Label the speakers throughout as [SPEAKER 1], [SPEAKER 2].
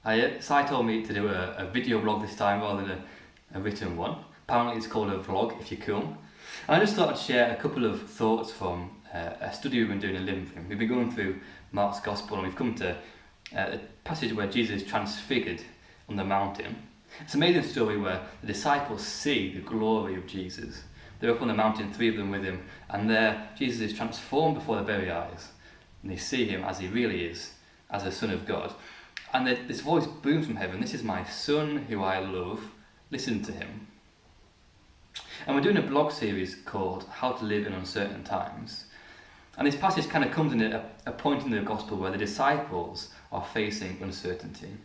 [SPEAKER 1] Si told me to do a video blog this time rather than a written one. Apparently it's called a vlog if you're cool. And I just thought I'd share a couple of thoughts from a study we've been doing in Liverpool. We've been going through Mark's Gospel and we've come to a passage where Jesus is transfigured on the mountain. It's an amazing story where the disciples see the glory of Jesus. They're up on the mountain, 3 of them with him, and there Jesus is transformed before their very eyes. And they see him as he really is, as the Son of God. And this voice booms from heaven, "This is my Son who I love, listen to him." And we're doing a blog series called How to Live in Uncertain Times. And this passage kind of comes in a point in the Gospel where the disciples are facing uncertainty.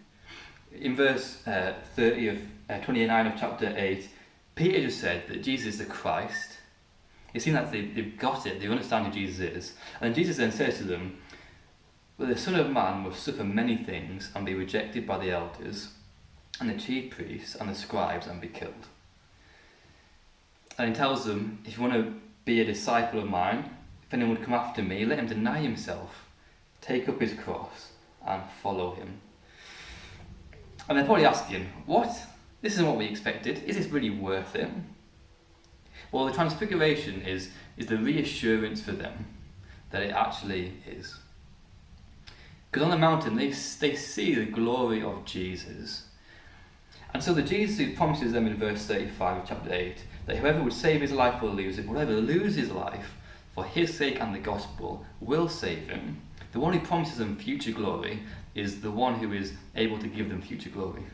[SPEAKER 1] In verse 29 of chapter 8, Peter just said that Jesus is the Christ. It seems like they've got it, they understand who Jesus is. And Jesus then says to them, "But the Son of Man will suffer many things and be rejected by the elders and the chief priests and the scribes and be killed." And he tells them, if you want to be a disciple of mine, if anyone would come after me, let him deny himself, take up his cross and follow him. And they're probably asking, what? This isn't what we expected. Is this really worth it? Well, the transfiguration is the reassurance for them that it actually is. Because on the mountain, they see the glory of Jesus. And so the Jesus who promises them in verse 35 of chapter 8, that whoever would save his life will lose it, but whoever loses his life for his sake and the gospel will save him. The one who promises them future glory is the one who is able to give them future glory.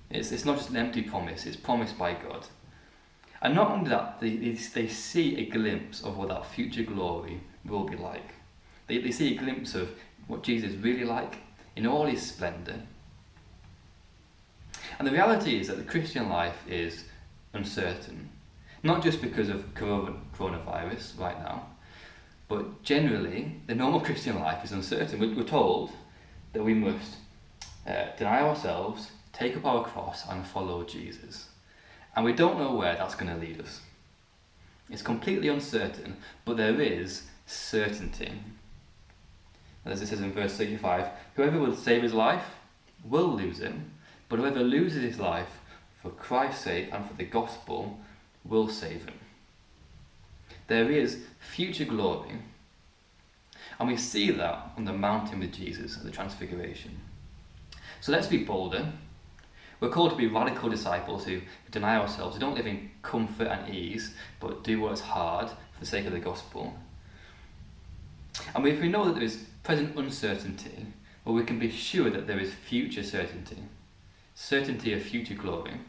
[SPEAKER 1] It's not just an empty promise, it's promised by God. And not only that, they see a glimpse of what that future glory will be like. They see a glimpse of what Jesus is really like in all his splendour. And the reality is that the Christian life is uncertain. Not just because of coronavirus right now, but generally the normal Christian life is uncertain. We're told that we must deny ourselves, take up our cross and follow Jesus. And we don't know where that's going to lead us. It's completely uncertain, but there is certainty. As it says in verse 35, whoever will save his life will lose him, but whoever loses his life for Christ's sake and for the gospel will save him. There is future glory, and we see that on the mountain with Jesus at the Transfiguration. So let's be bolder. We're called to be radical disciples who deny ourselves, who don't live in comfort and ease, but do what is hard for the sake of the gospel. And if we know that there is present uncertainty, well, we can be sure that there is future certainty of future glory.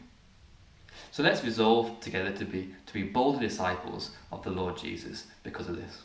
[SPEAKER 1] So let's resolve together to be bold disciples of the Lord Jesus because of this.